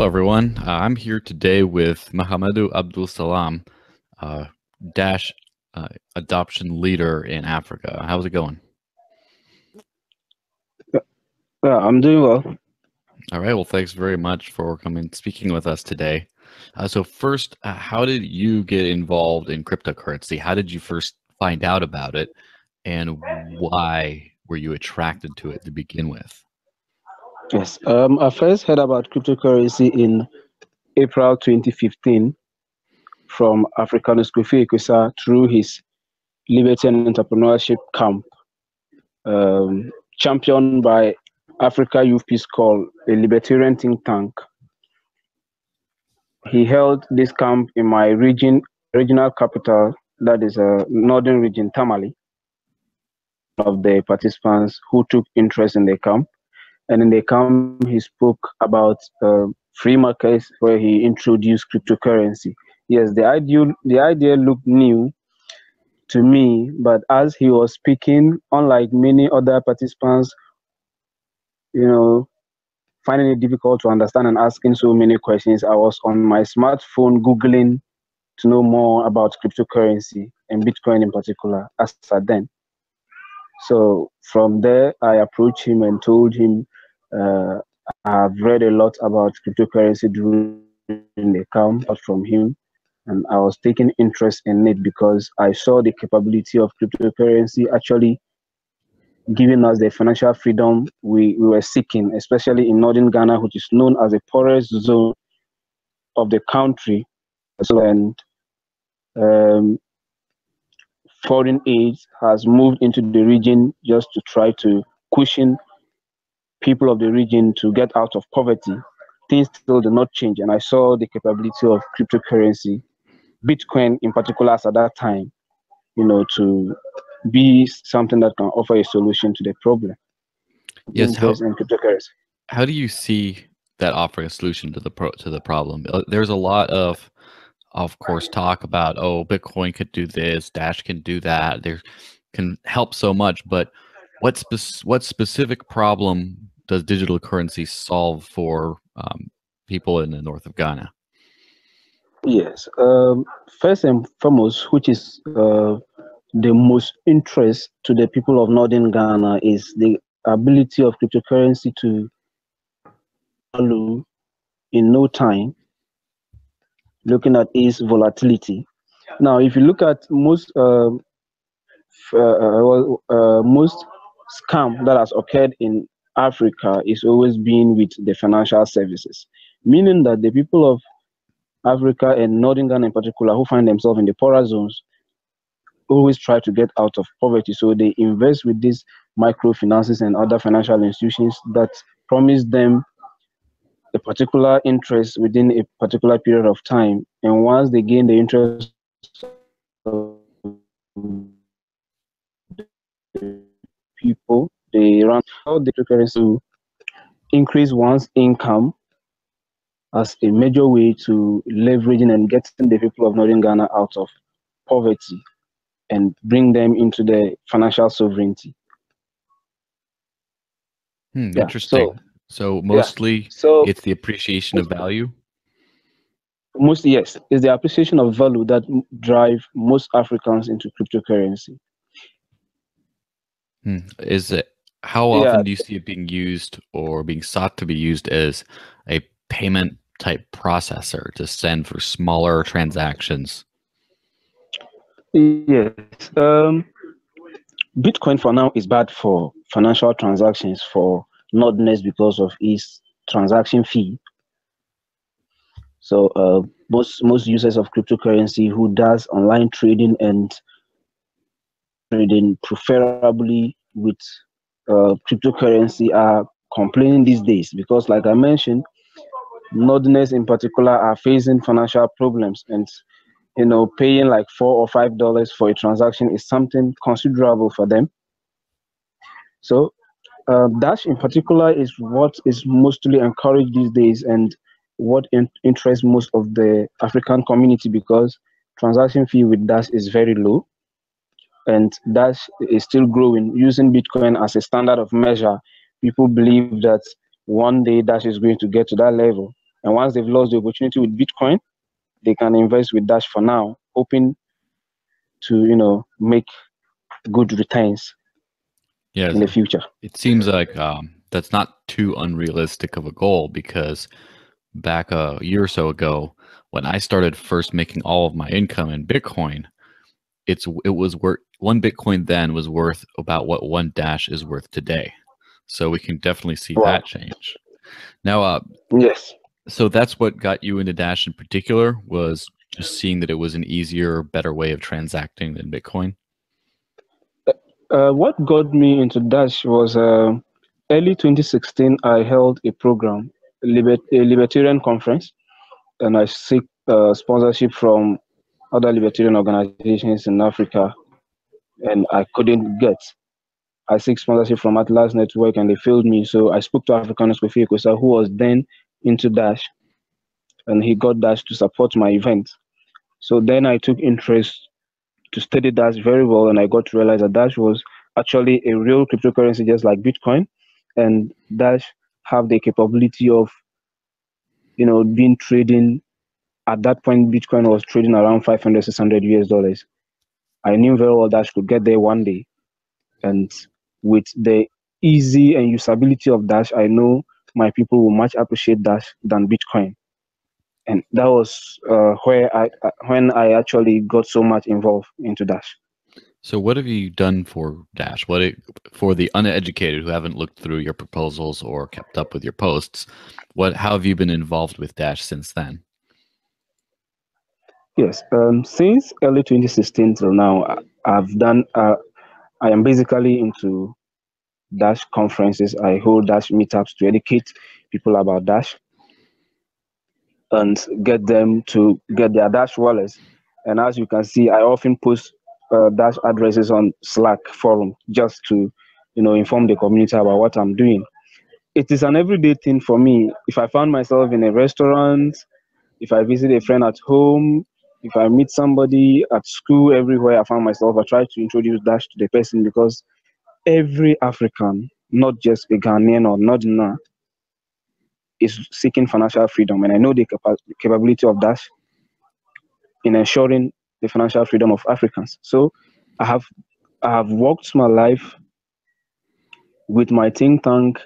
everyone. I'm here today with Mahamadu Abdul-Salam, Dash adoption leader in Africa. How's it going? Yeah, I'm doing well. All right. Well, thanks very much for speaking with us today. So first, how did you get involved in cryptocurrency? How did you first find out about it, and why were you attracted to it to begin with? Yes. I first heard about cryptocurrency in April 2015 from Africanus Kofi Ekwesa through his Liberty and Entrepreneurship Camp, championed by Africa Youth Peace Corps, a libertarian think tank. He held this camp in my regional capital, that is northern region, Tamale. Of the participants who took interest in the camp. And in the camp, he spoke about free markets where he introduced cryptocurrency. Yes, the idea looked new to me, but as he was speaking, unlike many other participants, finding it difficult to understand and asking so many questions, I was on my smartphone Googling to know more about cryptocurrency and Bitcoin in particular as at then. So from there, I approached him and told him I've read a lot about cryptocurrency during the camp from him, and I was taking interest in it because I saw the capability of cryptocurrency actually giving us the financial freedom we were seeking, especially in northern Ghana, which is known as the poorest zone of the country. So, and foreign aid has moved into the region just to try to cushion people of the region to get out of poverty. Things still do not change, and I saw the capability of cryptocurrency, Bitcoin in particular at that time, to be something that can offer a solution to the problem. Yes. Cryptocurrency. How do you see that offering a solution to the problem? There's a lot of course, talk about, oh, Bitcoin could do this, Dash can do that. There can help so much, but what specific problem does digital currency solve for people in the north of Ghana? Yes. First and foremost, which is the most interest to the people of northern Ghana, is the ability of cryptocurrency to value in no time, looking at its volatility. Now, if you look at most scam that has occurred in Africa, is always been with the financial services, meaning that the people of Africa and northern Ghana in particular, who find themselves in the poorer zones, always try to get out of poverty. So they invest with these microfinances and other financial institutions that promise them a particular interest within a particular period of time. And once they gain the interest of the people, they run out the cryptocurrency to increase one's income as a major way to leveraging and getting the people of northern Ghana out of poverty and bring them into the financial sovereignty. Interesting. So mostly it's the appreciation of value? Mostly, yes. It's the appreciation of value that drive most Africans into cryptocurrency. Is it, how often do you see it being used or being sought to be used as a payment type processor to send for smaller transactions? Yes. Bitcoin for now is bad for financial transactions for Northerners because of its transaction fee. So most users of cryptocurrency who does online trading and trading preferably with cryptocurrency are complaining these days because, like I mentioned, Northerners in particular are facing financial problems, and paying like $4 or $5 for a transaction is something considerable for them. So Dash in particular is what is mostly encouraged these days and what interests most of the African community, because transaction fee with Dash is very low and Dash is still growing. Using Bitcoin as a standard of measure, people believe that one day Dash is going to get to that level. And once they've lost the opportunity with Bitcoin, they can invest with Dash for now, hoping to make good returns in the future. It seems like that's not too unrealistic of a goal, because back a year or so ago, when I started first making all of my income in Bitcoin, it was worth, one Bitcoin then was worth about what one Dash is worth today. So we can definitely see that change. Now, yes. So that's what got you into Dash in particular, was just seeing that it was an easier, better way of transacting than Bitcoin? What got me into Dash was early 2016. I held a program, a libertarian conference, and I seek sponsorship from other libertarian organizations in Africa, and I couldn't get. I seek sponsorship from Atlas Network, and they failed me. So I spoke to Africanus Kofi Ekosa, who was then into Dash, and he got Dash to support my event. So then I took interest to study Dash very well, and I got to realize that Dash was actually a real cryptocurrency, just like Bitcoin, and Dash have the capability of, being trading. At that point, Bitcoin was trading around 500, 600 US dollars. I knew very well Dash could get there one day, and with the easy and usability of Dash, I know my people will much appreciate Dash than Bitcoin. And that was when I actually got so much involved into Dash. So what have you done for Dash? For the uneducated who haven't looked through your proposals or kept up with your posts, how have you been involved with Dash since then? Yes, since early 2016 till now, I am basically into Dash conferences. I hold Dash meetups to educate people about Dash and get them to get their Dash wallets. And as you can see, I often post Dash addresses on Slack forum just to, inform the community about what I'm doing. It is an everyday thing for me. If I found myself in a restaurant, if I visit a friend at home, if I meet somebody at school, everywhere I found myself, I try to introduce Dash to the person, because every African, not just a Ghanaian or Northerner, is seeking financial freedom. And I know the capability of Dash in ensuring the financial freedom of Africans. So I have worked my life with my think tank,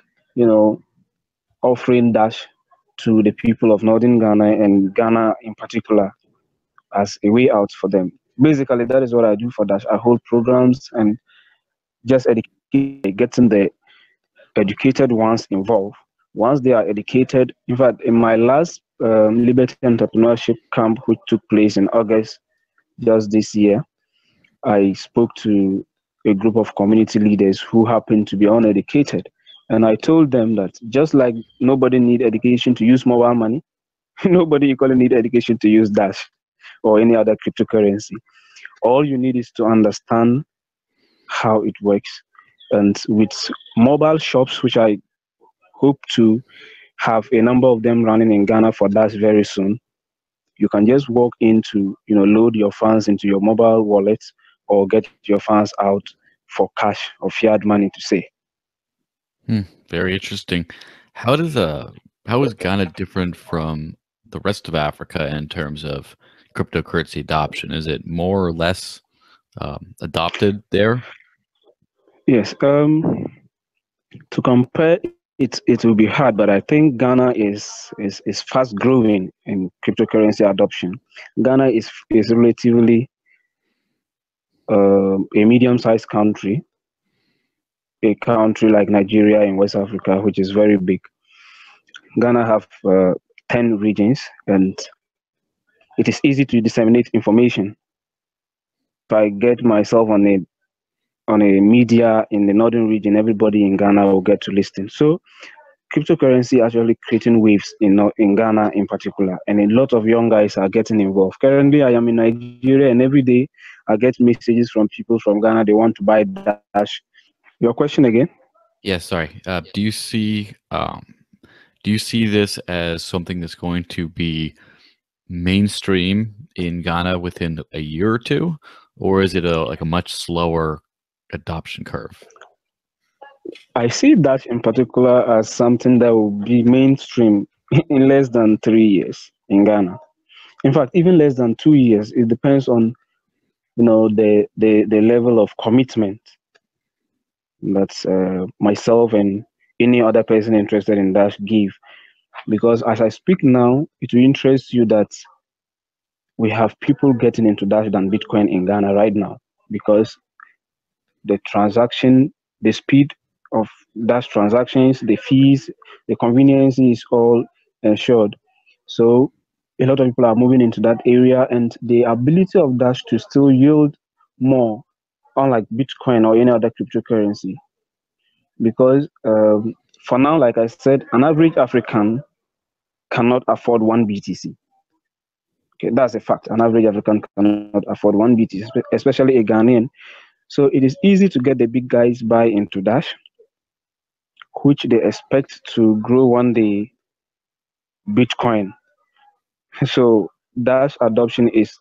offering Dash to the people of Northern Ghana, and Ghana in particular, as a way out for them. Basically, that is what I do for Dash. I hold programs and just getting the educated ones involved. Once they are educated, in fact, in my last Liberty Entrepreneurship Camp, which took place in August just this year, I spoke to a group of community leaders who happened to be uneducated. And I told them that just like nobody need education to use mobile money, nobody equally need education to use Dash or any other cryptocurrency. All you need is to understand how it works. And with mobile shops, which I hope to have a number of them running in Ghana for Dash very soon, you can just walk into, load your funds into your mobile wallet or get your funds out for cash or fiat money to say. Very interesting. How is Ghana different from the rest of Africa in terms of cryptocurrency adoption? Is it more or less adopted there? Yes. To compare it will be hard, but I think Ghana is fast growing in cryptocurrency adoption. Ghana is relatively a medium-sized country, a country like Nigeria in West Africa, which is very big. Ghana have 10 regions, and it is easy to disseminate information. If I get myself on a media in the northern region, everybody in Ghana will get to listen. So cryptocurrency actually creating waves in Ghana in particular, and a lot of young guys are getting involved. Currently, I am in Nigeria, and every day I get messages from people from Ghana. They want to buy Dash. Your question again? Yeah, sorry. Do you see this as something that's going to be mainstream in Ghana within a year or two, or is it a much slower adoption curve? I see Dash in particular as something that will be mainstream in less than 3 years in Ghana. In fact, even less than 2 years. It depends on the level of commitment that myself and any other person interested in Dash give. Because as I speak now, it will interest you that we have people getting into Dash than Bitcoin in Ghana right now, because the transaction, the speed of Dash transactions, the fees, the convenience is all ensured. So a lot of people are moving into that area, and the ability of Dash to still yield more, unlike Bitcoin or any other cryptocurrency. Because for now, like I said, an average African cannot afford one BTC. Okay, that's a fact. An average African cannot afford one BTC, especially a Ghanaian. So it is easy to get the big guys buy into Dash, which they expect to grow one day Bitcoin. So Dash adoption is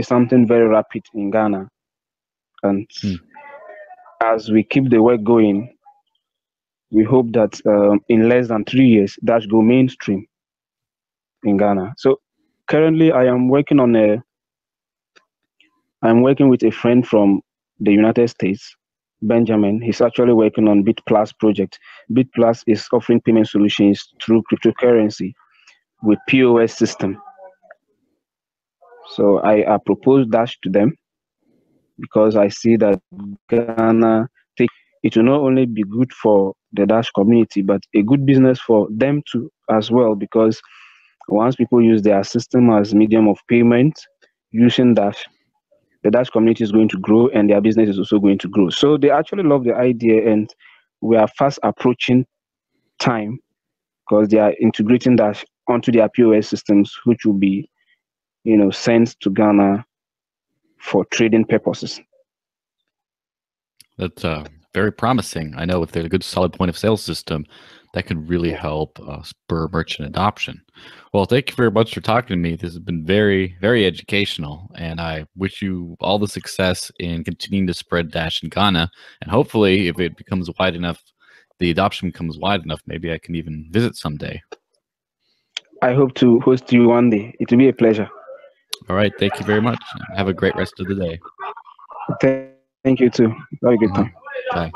something very rapid in Ghana, and as we keep the work going, we hope that in less than 3 years, Dash go mainstream in Ghana. So currently, I'm working with a friend from the United States, Benjamin. He's actually working on BitPlus project. BitPlus is offering payment solutions through cryptocurrency with POS system. So I proposed Dash to them because I see that Ghana, it will not only be good for the Dash community, but a good business for them too as well, because once people use their system as medium of payment using Dash, the Dash community is going to grow and their business is also going to grow. So they actually love the idea, and we are fast approaching time because they are integrating Dash onto their POS systems, which will be, sent to Ghana for trading purposes. That's very promising. I know if there's a good solid point of sale system, that could really help spur merchant adoption. Well, thank you very much for talking to me. This has been very, very educational, and I wish you all the success in continuing to spread Dash in Ghana. And hopefully, if it becomes wide enough, the adoption becomes wide enough, maybe I can even visit someday. I hope to host you one day. It will be a pleasure. All right. Thank you very much. Have a great rest of the day. Thank you too. Have a good time. Bye.